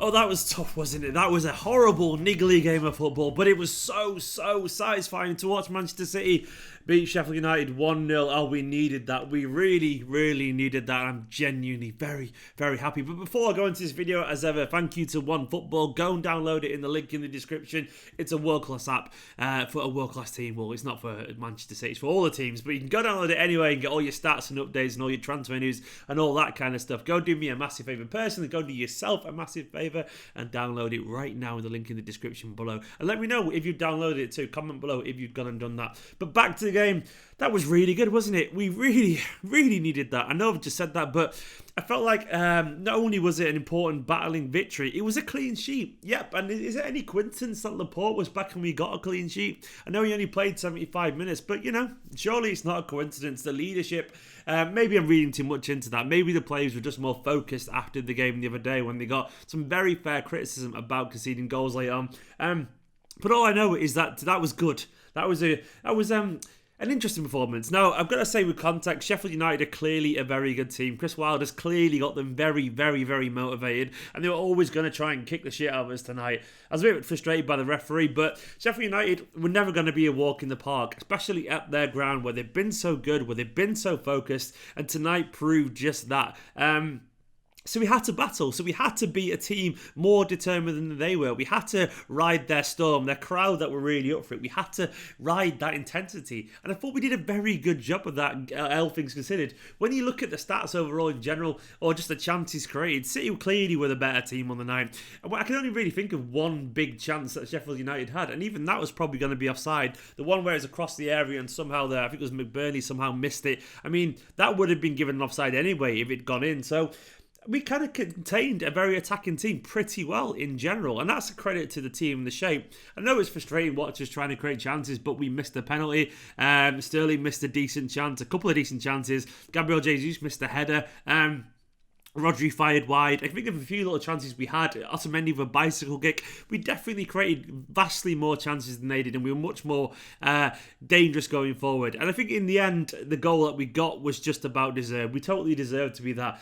Oh, that was tough, wasn't it? That was a horrible, niggly game of football, but it was so satisfying to watch Manchester City beat Sheffield United 1-0. Oh, we needed that. We really needed that. I'm genuinely very happy. But before I go into this video, as ever, thank you to OneFootball. Go and download it in the link in the description. It's a world-class app for a world-class team. Well, it's not for Manchester City, it's for all the teams, but you can go download it anyway and get all your stats and updates and all your transfer news and all that kind of stuff. Go do me a massive favour personally. Go do yourself a massive favour and download it right now in the link in the description below. And let me know if you've downloaded it too. Comment below if you've gone and done that. But back to the game. That was really good, wasn't it? We really needed that. I know I've just said that, but I felt like not only was it an important battling victory, it was a clean sheet. Yep, and is it any coincidence that Laporte was back and we got a clean sheet? I know he only played 75 minutes, but surely it's not a coincidence. The leadership, maybe I'm reading too much into that. Maybe the players were just more focused after the game the other day when they got some very fair criticism about conceding goals late on. But all I know is that was good. That was an interesting performance. Now, I've got to say with context, Sheffield United are clearly a very good team. Chris Wilder's clearly got them very motivated, and they were always going to try and kick the shit out of us tonight. I was a bit frustrated by the referee, but Sheffield United were never going to be a walk in the park, especially at their ground where they've been so good, where they've been so focused, and tonight proved just that. So we had to battle. So we had to be a team more determined than they were. We had to ride their storm, their crowd that were really up for it. We had to ride that intensity. And I thought we did a very good job of that, all things considered. When you look at the stats overall in general, or just the chances created, City clearly were the better team on the night. And I can only really think of one big chance that Sheffield United had. And even that was probably going to be offside. The one where it's across the area and somehow I think it was McBurney somehow missed it. I mean, that would have been given an offside anyway if it'd gone in. So we kind of contained a very attacking team pretty well in general, and that's a credit to the team and the shape. I know it's frustrating watching us trying to create chances, but we missed a penalty. Sterling missed a decent chance, a couple of decent chances. Gabriel Jesus missed a header. Rodri fired wide. I think of a few little chances we had. Otamendi with a bicycle kick. We definitely created vastly more chances than they did, and we were much more dangerous going forward. And I think in the end, the goal that we got was just about deserved. We totally deserved to be that.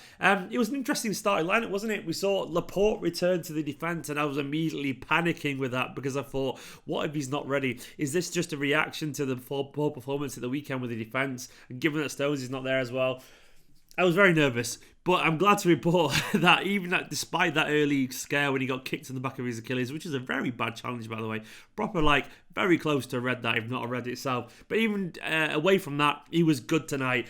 It was an interesting starting lineup, wasn't it? We saw Laporte return to the defence, and I was immediately panicking with that because I thought, what if he's not ready? Is this just a reaction to the poor performance at the weekend with the defence? And given that Stones is not there as well, I was very nervous, but I'm glad to report that despite that early scare when he got kicked in the back of his Achilles, which is a very bad challenge, by the way, very close to a red that, if not a red itself. But even away from that, he was good tonight.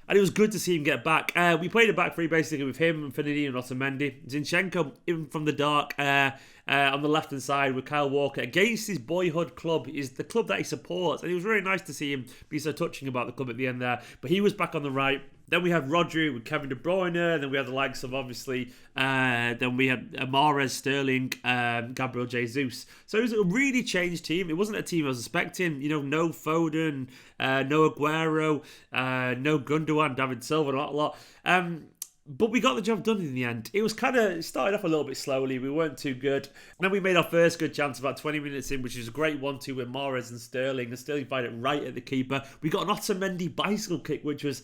And it was good to see him get back. We played a back three basically with him, Infinity and Otamendi. Zinchenko in from the dark on the left-hand side with Kyle Walker against his boyhood club, is the club that he supports. And it was really nice to see him be so touching about the club at the end there. But he was back on the right. Then we had Rodri with Kevin De Bruyne. Then we had the likes of, obviously, then we had Mahrez, Sterling, Gabriel Jesus. So it was a really changed team. It wasn't a team I was expecting. No Foden, no Aguero, no Gundogan, David Silva, not a lot. But we got the job done in the end. It was started off a little bit slowly. We weren't too good. And then we made our first good chance about 20 minutes in, which was a great 1-2 with Mahrez and Sterling. And Sterling fired it right at the keeper. We got an Otamendi bicycle kick, which was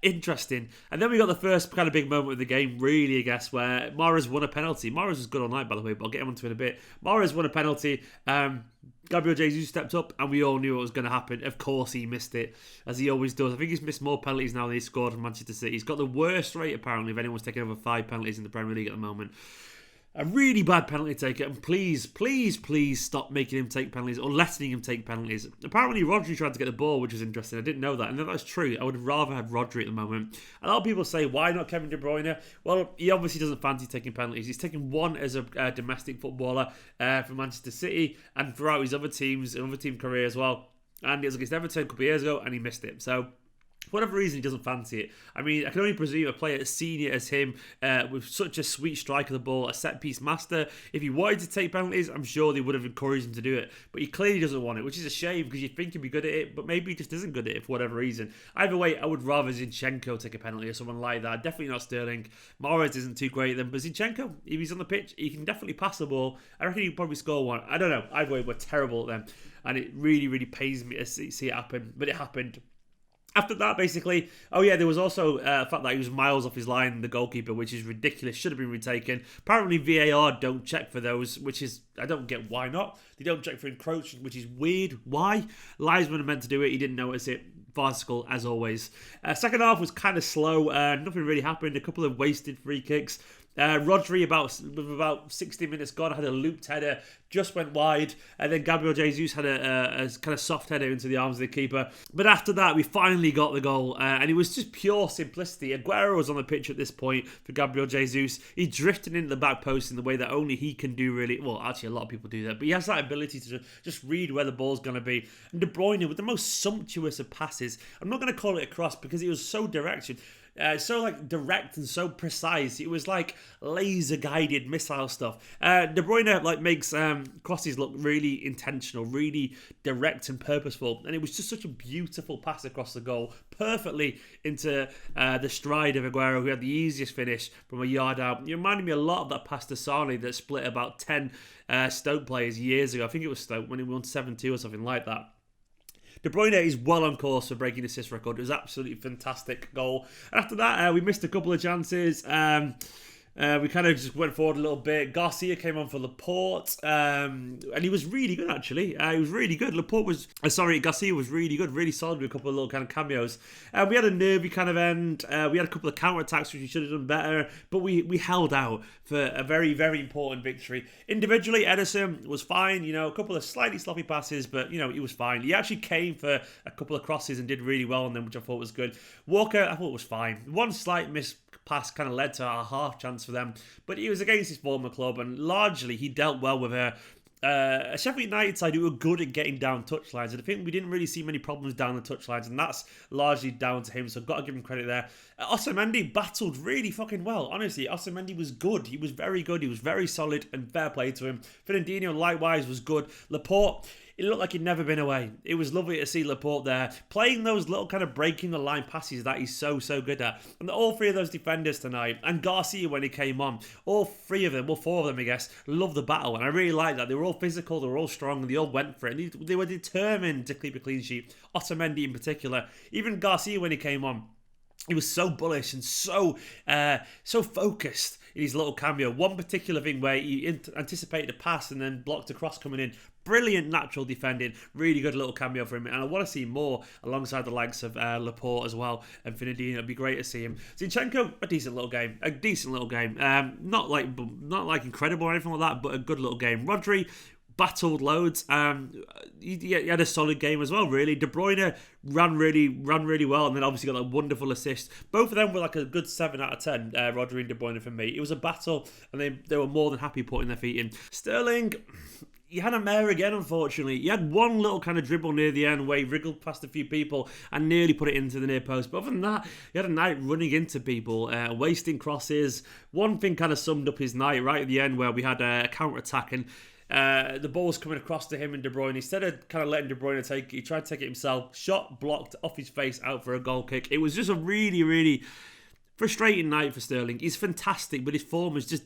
interesting. And then we got the first kind of big moment of the game, really, I guess, where Mahrez won a penalty. Mahrez was good all night, by the way, but I'll get him onto it in a bit. Mahrez won a penalty. Gabriel Jesus stepped up, and we all knew what was going to happen. Of course, he missed it, as he always does. I think he's missed more penalties now than he's scored from Manchester City. He's got the worst rate, apparently, of anyone's taken over 5 penalties in the Premier League at the moment. A really bad penalty taker, and please stop making him take penalties or letting him take penalties. Apparently Rodri tried to get the ball, which was interesting. I didn't know that, and if that's true, I would rather have Rodri at the moment. A lot of people say, why not Kevin De Bruyne? Well, he obviously doesn't fancy taking penalties. He's taken one as a domestic footballer for Manchester City and throughout his other team career as well. And it was against Everton a couple of years ago, and he missed it. So for whatever reason, he doesn't fancy it. I mean, I can only presume a player as senior as him, with such a sweet strike of the ball, a set-piece master, if he wanted to take penalties, I'm sure they would have encouraged him to do it. But he clearly doesn't want it, which is a shame, because you'd think he'd be good at it, but maybe he just isn't good at it for whatever reason. Either way, I would rather Zinchenko take a penalty or someone like that. Definitely not Sterling. Mahrez isn't too great at them, but Zinchenko, if he's on the pitch, he can definitely pass the ball. I reckon he'd probably score one. I don't know. Either way, we're terrible at them. And it really pains me to see it happen. But it happened. After that, basically, oh yeah, there was also the fact that he was miles off his line, the goalkeeper, which is ridiculous, should have been retaken. Apparently VAR don't check for those, which is, I don't get why not. They don't check for encroachment, which is weird. Why? Linesman are meant to do it, he didn't notice it. Farcical, as always. Second half was kind of slow, nothing really happened, a couple of wasted free kicks. Rodri, with about 60 minutes gone, had a looped header, just went wide, and then Gabriel Jesus had a kind of soft header into the arms of the keeper. But after that, we finally got the goal, and it was just pure simplicity. Aguero was on the pitch at this point for Gabriel Jesus. He drifted into the back post in the way that only he can do, really. Well, actually, a lot of people do that, but he has that ability to just read where the ball's going to be. And De Bruyne, with the most sumptuous of passes, I'm not going to call it a cross because it was so direction. So like direct and so precise. It was like laser guided missile stuff. De Bruyne like makes crosses look really intentional, really direct and purposeful, and it was just such a beautiful pass across the goal, perfectly into the stride of Aguero, who had the easiest finish from a yard out. It reminded me a lot of that pass to Sane that split about 10 Stoke players years ago. I think it was Stoke when he won 7-2 or something like that. De Bruyne is well on course for breaking the assist record. It was absolutely fantastic goal. And after that, we missed a couple of chances. We kind of just went forward a little bit. Garcia came on for Laporte, and he was really good, actually. He was really good. Garcia was really good, really solid with a couple of little kind of cameos. We had a nervy kind of end. We had a couple of counter-attacks, which we should have done better, but we held out for a very, very important victory. Individually, Ederson was fine, a couple of slightly sloppy passes, but, he was fine. He actually came for a couple of crosses and did really well on them, which I thought was good. Walker, I thought was fine. One slight miss pass kind of led to a half chance for them, but he was against his former club, and largely he dealt well with her. A Sheffield United side who were good at getting down touchlines, and I think we didn't really see many problems down the touchlines, and that's largely down to him, so I've got to give him credit there. Otamendi battled really fucking well, honestly. Otamendi was good, he was very good, he was very solid, and fair play to him. Fernandinho likewise was good. Laporte, it looked like he'd never been away. It was lovely to see Laporte there, playing those little kind of breaking the line passes that he's so good at. And all three of those defenders tonight, and Garcia when he came on, all four of them, I guess, loved the battle. And I really liked that. They were all physical, they were all strong, and they all went for it. And they were determined to keep a clean sheet. Otamendi in particular. Even Garcia when he came on, he was so bullish and so focused in his little cameo. One particular thing where he anticipated a pass and then blocked a cross coming in. Brilliant natural defending. Really good little cameo for him. And I want to see more alongside the likes of Laporte as well. And Fernandinho, it'd be great to see him. Zinchenko, a decent little game. Not like incredible or anything like that, but a good little game. Rodri battled loads. He had a solid game as well, really. De Bruyne ran really well, and then obviously got that wonderful assist. Both of them were like a good 7 out of 10, Rodri and De Bruyne for me. It was a battle, and they were more than happy putting their feet in. Sterling, he had a mare again, unfortunately. He had one little kind of dribble near the end where he wriggled past a few people and nearly put it into the near post. But other than that, he had a night running into people, wasting crosses. One thing kind of summed up his night right at the end where we had a counter-attack, and the ball was coming across to him and De Bruyne. Instead of kind of letting De Bruyne take it, he tried to take it himself. Shot blocked off his face out for a goal kick. It was just a really, really frustrating night for Sterling. He's fantastic, but his form is just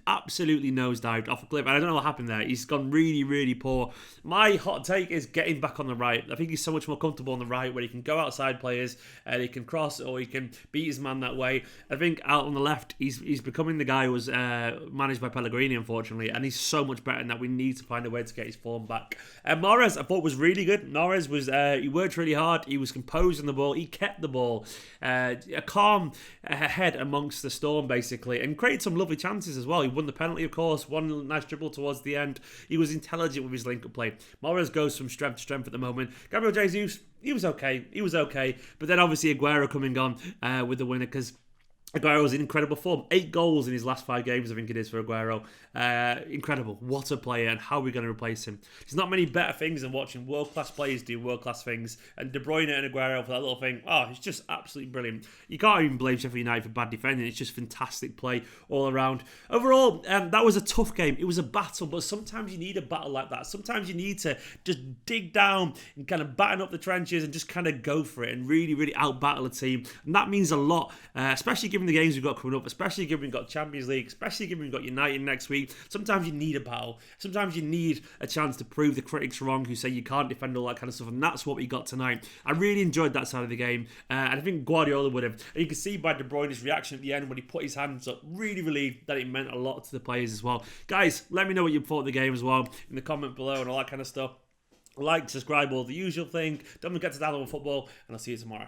absolutely nosedived off a cliff. And I don't know what happened there. He's gone really, really poor. My hot take is getting back on the right. I think he's so much more comfortable on the right where he can go outside players, he can cross, or he can beat his man that way. I think out on the left, he's becoming the guy who was managed by Pellegrini, unfortunately, and he's so much better than that. We need to find a way to get his form back. Mahrez, I thought, was really good. Mahrez was, he worked really hard. He was composed on the ball. He kept the ball. A calm head amongst the storm, basically, and created some lovely chances as well. He won the penalty, of course. One nice dribble towards the end. He was intelligent with his link-up play. Mahrez goes from strength to strength at the moment. Gabriel Jesus, he was okay. But then obviously Aguero coming on with the winner, because Aguero was in incredible form. 8 goals in his last 5 games, I think it is, for Aguero. Incredible. What a player, and how are we going to replace him? There's not many better things than watching world-class players do world-class things. And De Bruyne and Aguero for that little thing, it's just absolutely brilliant. You can't even blame Sheffield United for bad defending. It's just fantastic play all around. Overall, that was a tough game. It was a battle, but sometimes you need a battle like that. Sometimes you need to just dig down and kind of batten up the trenches and just kind of go for it and really, really out-battle a team. And that means a lot, especially given given the games we've got coming up, especially given we've got Champions League, especially given we've got United next week, sometimes you need a battle. Sometimes you need a chance to prove the critics wrong who say you can't defend all that kind of stuff, and that's what we got tonight. I really enjoyed that side of the game, and I think Guardiola would have. And you can see by De Bruyne's reaction at the end when he put his hands up, really relieved that it meant a lot to the players as well. Guys, let me know what you thought of the game as well in the comment below and all that kind of stuff. Like, subscribe, all the usual thing. Don't forget to download football, and I'll see you tomorrow.